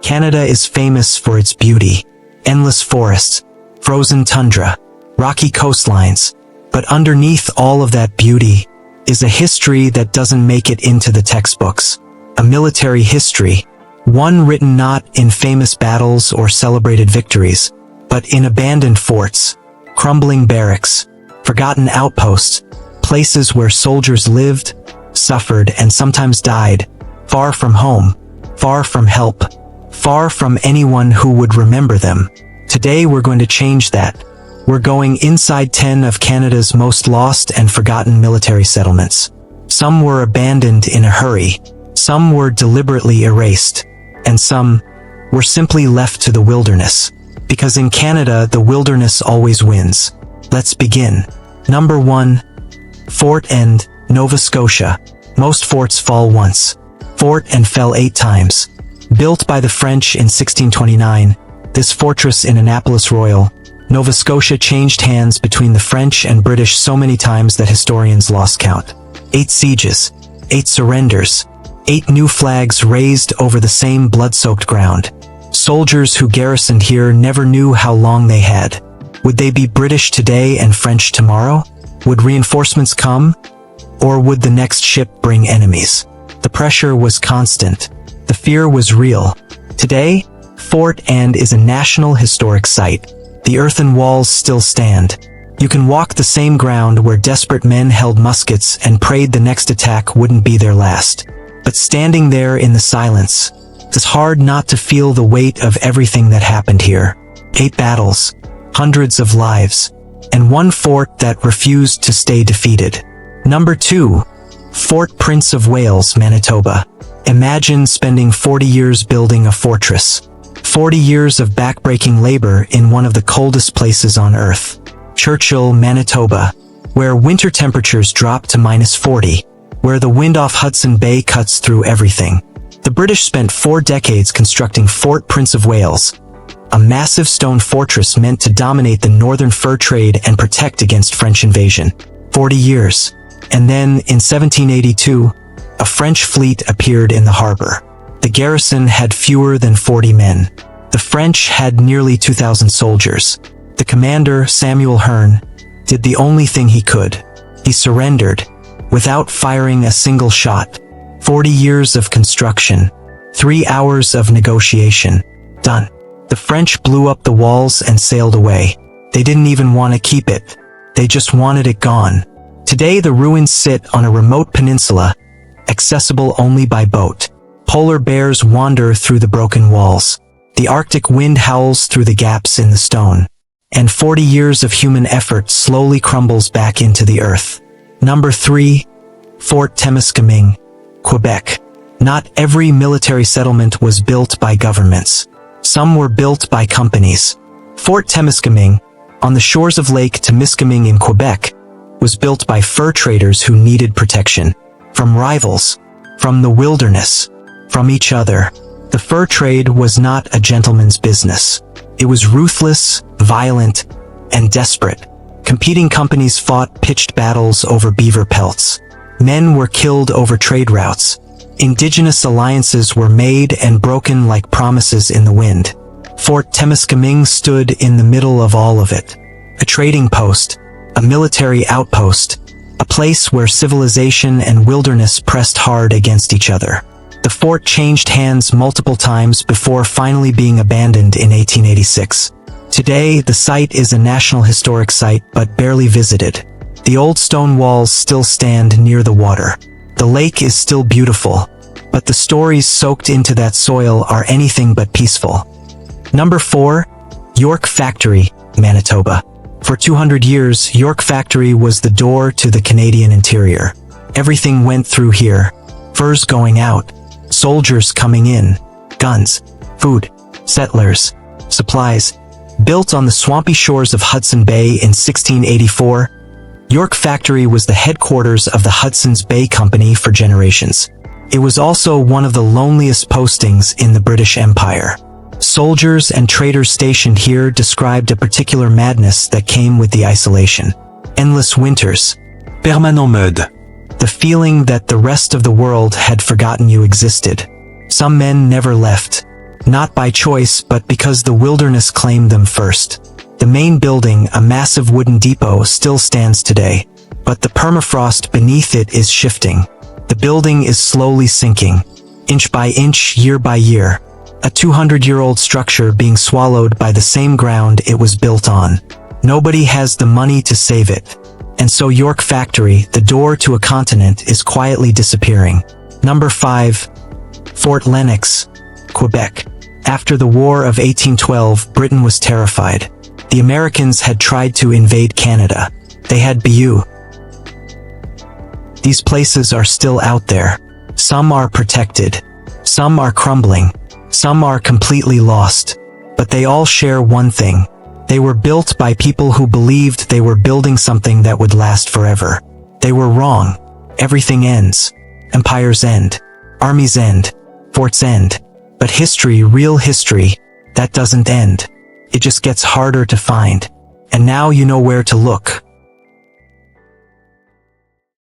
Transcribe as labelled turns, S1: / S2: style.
S1: Canada is famous for its beauty. Endless forests, frozen tundra, rocky coastlines. But underneath all of that beauty is a history that doesn't make it into the textbooks. A military history. One written not in famous battles or celebrated victories, but in abandoned forts, crumbling barracks, forgotten outposts, places where soldiers lived, suffered, and sometimes died, far from home, far from help, far from anyone who would remember them. Today we're going to change that. We're going inside 10 of Canada's most lost and forgotten military settlements. Some were abandoned in a hurry, some were deliberately erased, and some were simply left to the wilderness. Because in Canada, the wilderness always wins. Let's begin. Number 1. Fort End, Nova Scotia. Most forts fall once. Fort End fell 8 times. Built by the French in 1629, this fortress in Annapolis Royal, Nova Scotia changed hands between the French and British so many times that historians lost count. 8 sieges, 8 surrenders, 8 new flags raised over the same blood-soaked ground. Soldiers who garrisoned here never knew how long they had. Would they be British today and French tomorrow? Would reinforcements come? Or would the next ship bring enemies? The pressure was constant. The fear was real. Today, Fort End is a national historic site. The earthen walls still stand. You can walk the same ground where desperate men held muskets and prayed the next attack wouldn't be their last. But standing there in the silence, it's hard not to feel the weight of everything that happened here. 8 battles, hundreds of lives, and one fort that refused to stay defeated. Number 2. Fort Prince of Wales, Manitoba. Imagine spending 40 years building a fortress. 40 years of backbreaking labor in one of the coldest places on Earth. Churchill, Manitoba, where winter temperatures drop to -40, where the wind off Hudson Bay cuts through everything. The British spent 4 decades constructing Fort Prince of Wales, a massive stone fortress meant to dominate the northern fur trade and protect against French invasion. 40 years. And then, in 1782, a French fleet appeared in the harbor. The garrison had fewer than 40 men. The French had nearly 2,000 soldiers. The commander, Samuel Hearne, did the only thing he could. He surrendered, without firing a single shot. 40 years of construction. 3 hours of negotiation. Done. The French blew up the walls and sailed away. They didn't even want to keep it. They just wanted it gone. Today the ruins sit on a remote peninsula, accessible only by boat. Polar bears wander through the broken walls. The Arctic wind howls through the gaps in the stone. And 40 years of human effort slowly crumbles back into the earth. Number 3. Fort Témiscamingue, Quebec. Not every military settlement was built by governments. Some were built by companies. Fort Témiscamingue, on the shores of Lake Témiscamingue in Quebec, was built by fur traders who needed protection. From rivals, from the wilderness, from each other. The fur trade was not a gentleman's business. It was ruthless, violent, and desperate. Competing companies fought pitched battles over beaver pelts. Men were killed over trade routes. Indigenous alliances were made and broken like promises in the wind. Fort Témiscamingue stood in the middle of all of it. A trading post, a military outpost, a place where civilization and wilderness pressed hard against each other. The fort changed hands multiple times before finally being abandoned in 1886. Today, the site is a National Historic Site but barely visited. The old stone walls still stand near the water. The lake is still beautiful, but the stories soaked into that soil are anything but peaceful. Number 4. York Factory, Manitoba. For 200 years, York Factory was the door to the Canadian interior. Everything went through here. Furs going out, soldiers coming in, guns, food, settlers, supplies. Built on the swampy shores of Hudson Bay in 1684, York Factory was the headquarters of the Hudson's Bay Company for generations. It was also one of the loneliest postings in the British Empire. Soldiers and traders stationed here described a particular madness that came with the isolation. Endless winters. Permanent mode. The feeling that the rest of the world had forgotten you existed. Some men never left. Not by choice, but because the wilderness claimed them first. The main building, a massive wooden depot, still stands today, but the permafrost beneath it is shifting. The building is slowly sinking, inch by inch, year by year. A 200-year-old structure being swallowed by the same ground it was built on. Nobody has the money to save it. And so York Factory, the door to a continent, is quietly disappearing. Number 5. Fort Lennox, Quebec. After the War of 1812, Britain was terrified. The Americans had tried to invade Canada. They had Bayeux. These places are still out there. Some are protected. Some are crumbling. Some are completely lost. But they all share one thing. They were built by people who believed they were building something that would last forever. They were wrong. Everything ends. Empires end. Armies end. Forts end. But history, real history, that doesn't end. It just gets harder to find. And now you know where to look.